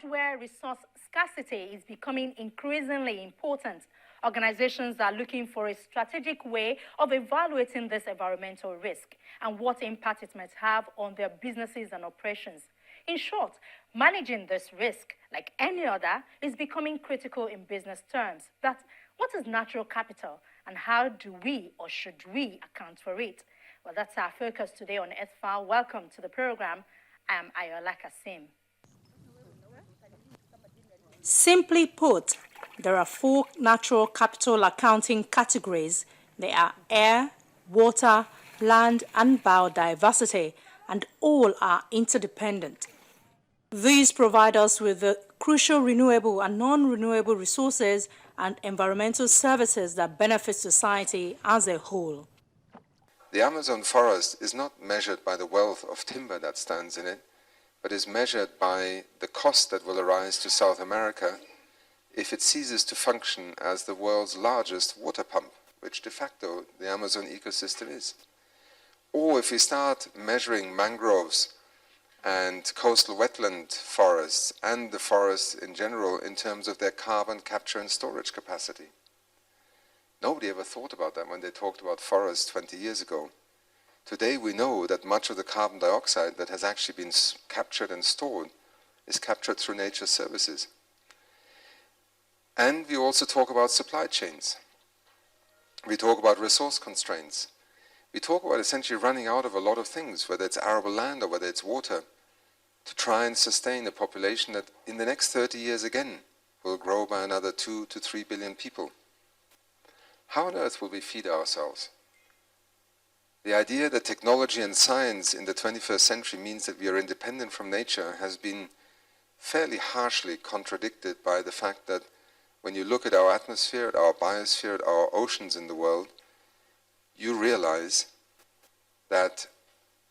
where resource scarcity is becoming increasingly important, organizations are looking for a strategic way of evaluating this environmental risk and what impact it might have on their businesses and operations. In short, managing this risk, like any other, is becoming critical in business terms. But what is natural capital and how do we or should we account for it? Well, that's our focus today on Earthfile. Welcome to the program. I'm Ayola Kasim. Simply put, there are 4 natural capital accounting categories. They are air, water, land, and biodiversity, and all are interdependent. These provide us with the crucial renewable and non-renewable resources and environmental services that benefit society as a whole. The Amazon forest is not measured by the wealth of timber that stands in it, but is measured by the cost that will arise to South America if it ceases to function as the world's largest water pump, which de facto the Amazon ecosystem is. Or if we start measuring mangroves and coastal wetland forests and the forests in general in terms of their carbon capture and storage capacity. Nobody ever thought about that when they talked about forests 20 years ago. Today we know that much of the carbon dioxide that has actually been captured and stored is captured through nature's services. And we also talk about supply chains. We talk about resource constraints. We talk about essentially running out of a lot of things, whether it's arable land or whether it's water, to try and sustain a population that in the next 30 years again will grow by another 2 to 3 billion people. How on earth will we feed ourselves? The idea that technology and science in the 21st century means that we are independent from nature has been fairly harshly contradicted by the fact that when you look at our atmosphere, at our biosphere, at our oceans in the world, you realize that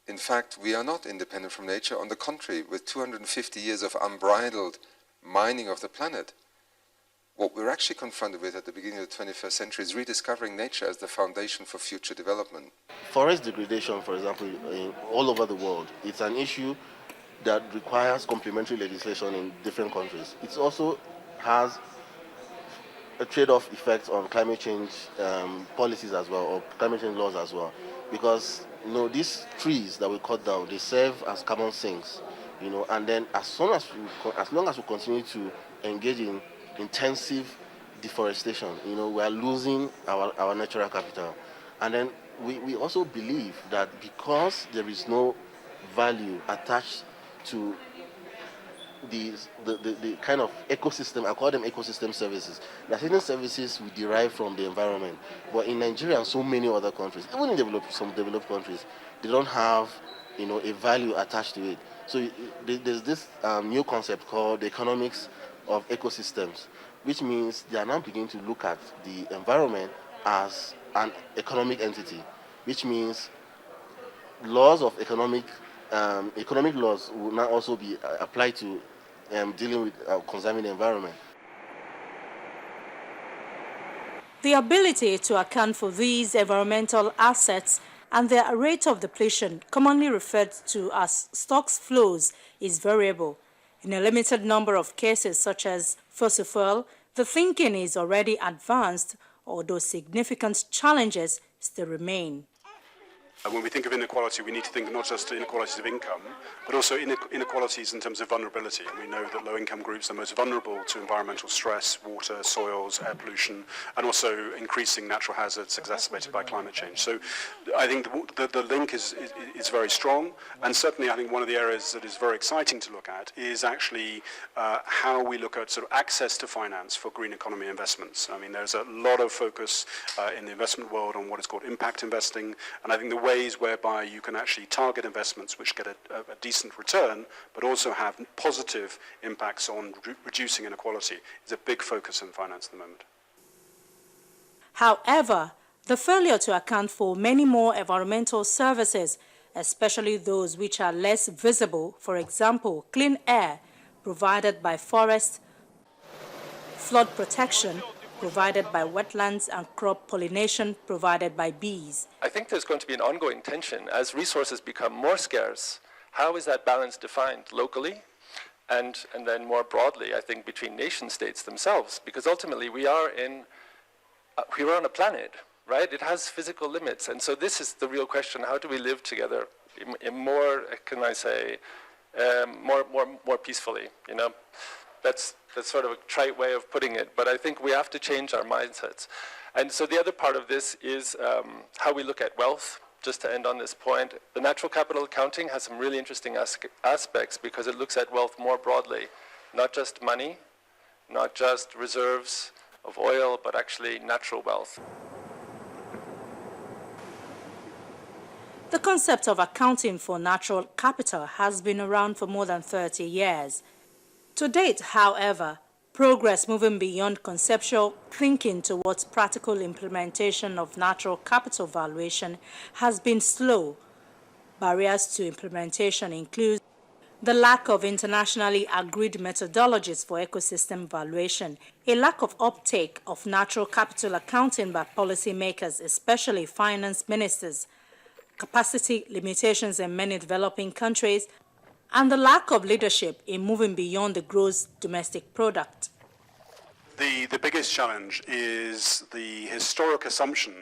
in fact we are not independent from nature. On the contrary, with 250 years of unbridled mining of the planet, what we're actually confronted with at the beginning of the 21st century is rediscovering nature as the foundation for future development. Forest degradation, for example, all over the world, it's an issue that requires complementary legislation in different countries. It also has a trade-off effect on climate change policies as well, or climate change laws as well, because these trees that we cut down, they serve as carbon sinks, and then as long as we continue to engage in intensive deforestation, we are losing our natural capital. And then we also believe that because there is no value attached to the kind of ecosystem, I call them ecosystem services. There are certain services we derive from the environment, but in Nigeria and so many other countries, even in some developed countries, they don't have a value attached to it. So there's this new concept called the economics of ecosystems, which means they are now beginning to look at the environment as an economic entity, which means laws of economic laws will now also be applied to dealing with conserving the environment. The ability to account for these environmental assets and their rate of depletion, commonly referred to as stocks flows, is variable. In a limited number of cases, such as fossil fuel, the thinking is already advanced, although significant challenges still remain. When we think of inequality, we need to think not just inequalities of income, but also inequalities in terms of vulnerability. And we know that low-income groups are most vulnerable to environmental stress, water, soils, air pollution, and also increasing natural hazards exacerbated by climate change. So I think the link is very strong, and certainly I think one of the areas that is very exciting to look at is actually how we look at sort of access to finance for green economy investments. I mean, there's a lot of focus in the investment world on what is called impact investing, and I think the ways whereby you can actually target investments which get a decent return, but also have positive impacts on reducing inequality is a big focus in finance at the moment. However, the failure to account for many more environmental services, especially those which are less visible, for example, clean air provided by forests, flood protection provided by wetlands, and crop pollination provided by bees. I think there's going to be an ongoing tension as resources become more scarce. How is that balance defined locally? and then more broadly, I think, between nation states themselves, because ultimately we're on a planet, right? It has physical limits, and so this is the real question: how do we live together in more, can I say, more peacefully? You know, that's sort of a trite way of putting it, but I think we have to change our mindsets. And so the other part of this is how we look at wealth. Just to end on this point, the natural capital accounting has some really interesting aspects because it looks at wealth more broadly, not just money, not just reserves of oil, but actually natural wealth. The concept of accounting for natural capital has been around for more than 30 years. To date, however, progress moving beyond conceptual thinking towards practical implementation of natural capital valuation has been slow. Barriers to implementation include the lack of internationally agreed methodologies for ecosystem valuation, a lack of uptake of natural capital accounting by policymakers, especially finance ministers, capacity limitations in many developing countries, and the lack of leadership in moving beyond the gross domestic product. The biggest challenge is the historic assumption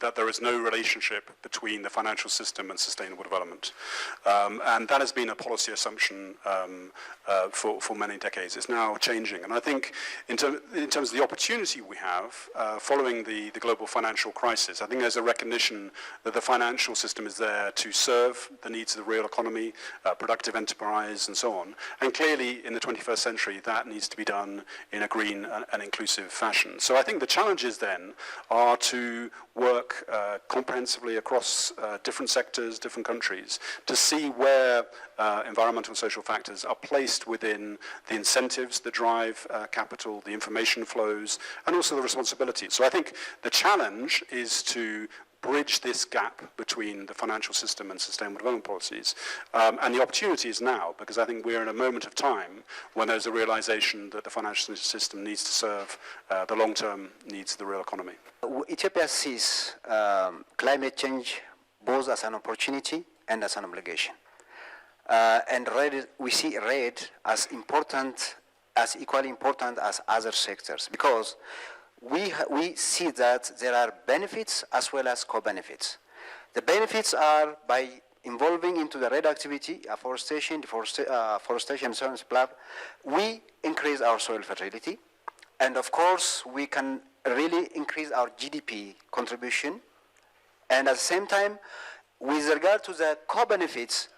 that there is no relationship between the financial system and sustainable development. And that has been a policy assumption for many decades. It's now changing. And I think in terms of the opportunity we have following the global financial crisis, I think there's a recognition that the financial system is there to serve the needs of the real economy, productive enterprise, and so on. And clearly, in the 21st century, that needs to be done in a green and inclusive fashion. So I think the challenges then are to work comprehensively across different sectors, different countries, to see where environmental and social factors are placed within the incentives that drive capital, the information flows, and also the responsibilities. So I think the challenge is to bridge this gap between the financial system and sustainable development policies. And the opportunity is now, because I think we're in a moment of time when there's a realization that the financial system needs to serve the long-term needs of the real economy. Ethiopia sees climate change both as an opportunity and as an obligation. And we see REDD as important, as equally important as other sectors, because we see that there are benefits as well as co-benefits. The benefits are by involving into the REDD activity, afforestation, forestation insurance plan, we increase our soil fertility, and of course we can really increase our GDP contribution. And at the same time, with regard to the co-benefits,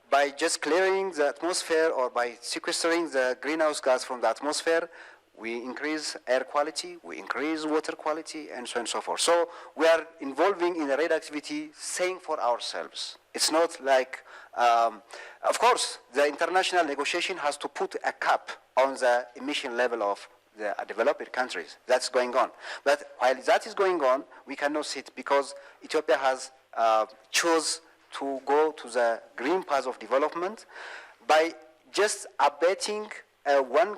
by just clearing the atmosphere or by sequestering the greenhouse gas from the atmosphere, we increase air quality, we increase water quality, and so on and so forth. So we are involving in the REDD activity saying for ourselves. It's not like, of course, the international negotiation has to put a cap on the emission level of the developed countries. That's going on. But while that is going on, we cannot sit because Ethiopia has chose to go to the green path of development by just abating 1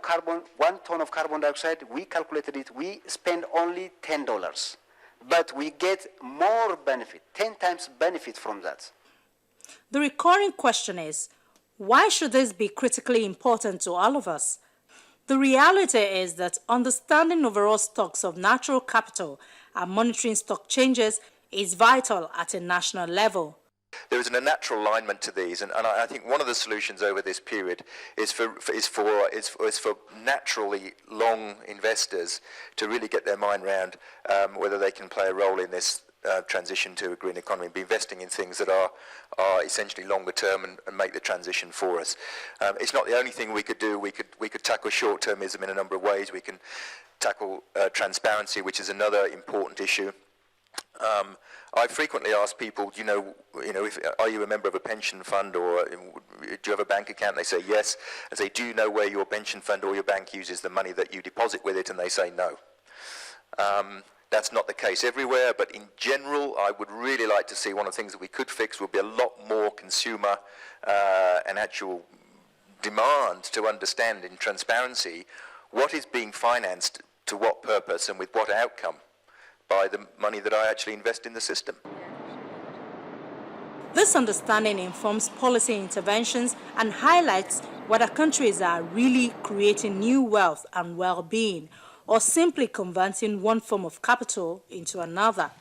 ton of carbon dioxide. We calculated it, we spend only $10, but we get more benefit, 10 times benefit from that. The recurring question is, why should this be critically important to all of us? The reality is that understanding overall stocks of natural capital and monitoring stock changes is vital at a national level. There is a natural alignment to these, and I think one of the solutions over this period is for naturally long investors to really get their mind around whether they can play a role in this transition to a green economy, be investing in things that are essentially longer term and make the transition for us. It's not the only thing we could do. We could tackle short-termism in a number of ways. We can tackle transparency, which is another important issue. I frequently ask people, are you a member of a pension fund, or do you have a bank account? They say yes. I say, do you know where your pension fund or your bank uses the money that you deposit with it? And they say no. That's not the case everywhere, but in general, I would really like to see one of the things that we could fix would be a lot more consumer and actual demand to understand in transparency what is being financed, to what purpose, and with what outcome by the money that I actually invest in the system. This understanding informs policy interventions and highlights whether countries are really creating new wealth and well-being or simply converting one form of capital into another.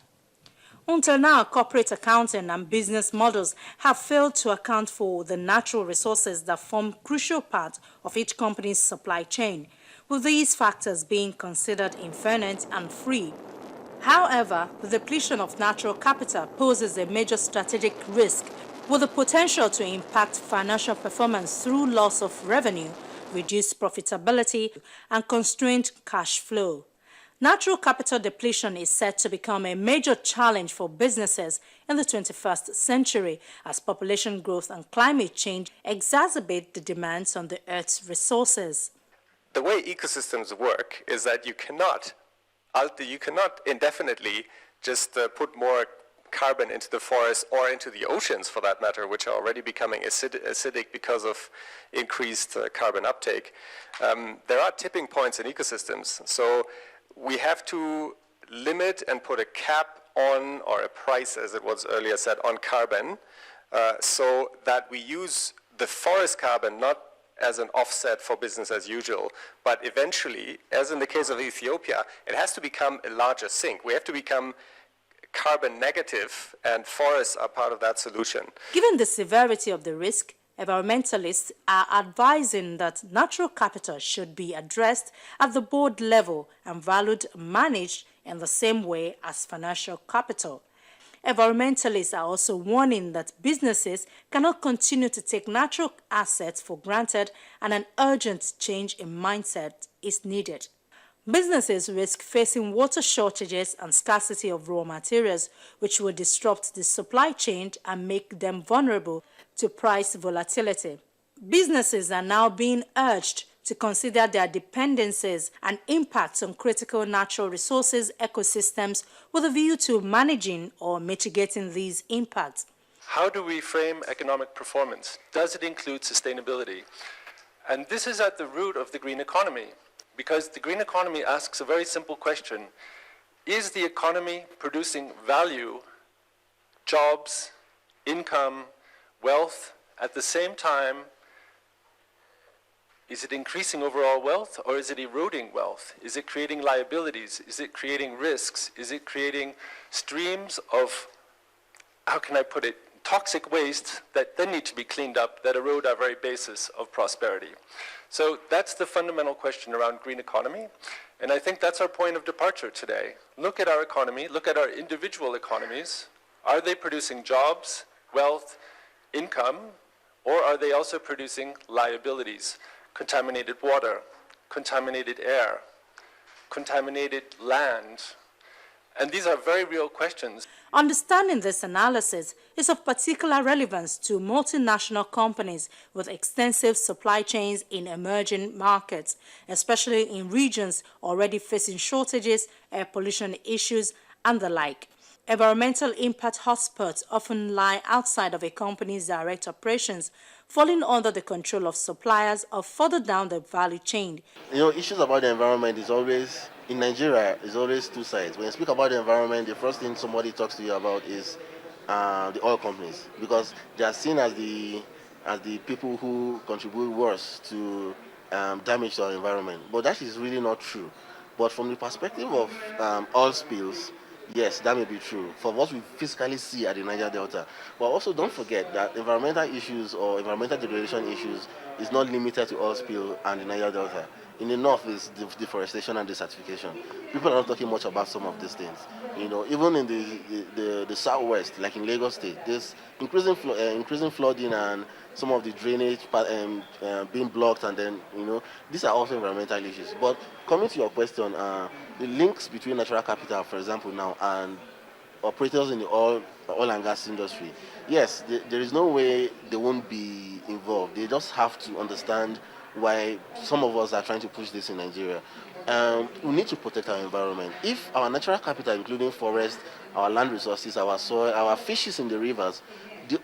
Until now, corporate accounting and business models have failed to account for the natural resources that form crucial part of each company's supply chain, with these factors being considered infinite and free. However, the depletion of natural capital poses a major strategic risk with the potential to impact financial performance through loss of revenue, reduced profitability, and constrained cash flow. Natural capital depletion is set to become a major challenge for businesses in the 21st century as population growth and climate change exacerbate the demands on the Earth's resources. The way ecosystems work is that you cannot indefinitely just put more carbon into the forest or into the oceans, for that matter, which are already becoming acidic because of increased carbon uptake. There are tipping points in ecosystems. So we have to limit and put a cap on, or a price, as it was earlier said, on carbon, so that we use the forest carbon not as an offset for business as usual, but eventually, as in the case of Ethiopia, it has to become a larger sink. We have to become carbon negative, and forests are part of that solution. Given the severity of the risk, environmentalists are advising that natural capital should be addressed at the board level and valued and managed in the same way as financial capital. Environmentalists are also warning that businesses cannot continue to take natural assets for granted, and an urgent change in mindset is needed. Businesses risk facing water shortages and scarcity of raw materials, which will disrupt the supply chain and make them vulnerable to price volatility. Businesses are now being urged to consider their dependencies and impacts on critical natural resources ecosystems with a view to managing or mitigating these impacts. How do we frame economic performance? Does it include sustainability? And this is at the root of the green economy, because the green economy asks a very simple question. Is the economy producing value, jobs, income, wealth at the same time? Is it increasing overall wealth, or is it eroding wealth? Is it creating liabilities? Is it creating risks? Is it creating streams of, how can I put it, toxic waste that then need to be cleaned up, that erode our very basis of prosperity? So that's the fundamental question around green economy, and I think that's our point of departure today. Look at our economy, look at our individual economies. Are they producing jobs, wealth, income, or are they also producing liabilities? Contaminated water, contaminated air, contaminated land. And these are very real questions. Understanding this analysis is of particular relevance to multinational companies with extensive supply chains in emerging markets, especially in regions already facing shortages, air pollution issues, and the like. Environmental impact hotspots often lie outside of a company's direct operations, falling under the control of suppliers or further down the value chain. You know, issues about the environment is always, in Nigeria, is always two sides. When you speak about the environment, the first thing somebody talks to you about is the oil companies, because they are seen as the people who contribute worse to damage to our environment. But that is really not true. But from the perspective of oil spills, yes, that may be true for what we physically see at the Niger Delta. But also don't forget that environmental issues or environmental degradation issues is not limited to oil spill and the Niger Delta. In the north is deforestation and desertification. People are not talking much about some of these things. You know, even in the southwest, like in Lagos State, there's increasing flooding and some of the drainage being blocked, and then, you know, these are also environmental issues. But coming to your question, the links between natural capital, for example, now, and operators in the oil and gas industry, yes, there is no way they won't be involved. They just have to understand why some of us are trying to push this in Nigeria. We need to protect our environment. If our natural capital, including forest, our land resources, our soil, our fishes in the rivers,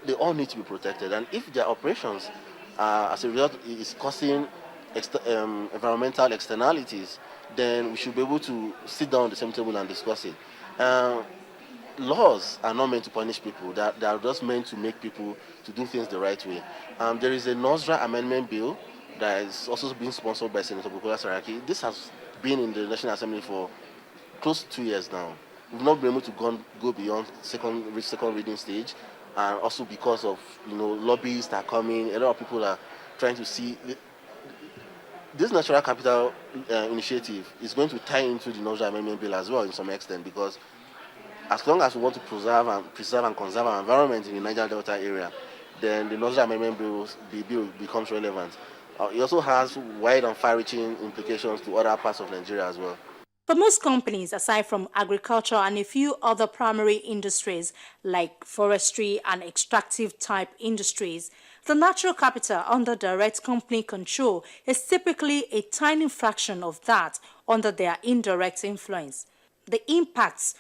they all need to be protected. And if their operations, as a result, is causing environmental externalities, then we should be able to sit down at the same table and discuss it. Laws are not meant to punish people. They are just meant to make people to do things the right way. There is a NOSDRA amendment bill that is also being sponsored by Senator Bukola Saraki. This has been in the National Assembly for close to 2 years now. We've not been able to go beyond second reading stage, and also because of lobbyists are coming. A lot of people are trying to see this natural capital initiative is going to tie into the Nozzle Amendment Bill as well in some extent, because as long as we want to preserve and conserve our environment in the Niger Delta area, then the Nozzle Amendment Bill becomes relevant. It also has wide and far-reaching implications to other parts of Nigeria as well. For most companies, aside from agriculture and a few other primary industries like forestry and extractive type industries, the natural capital under direct company control is typically a tiny fraction of that under their indirect influence. The impacts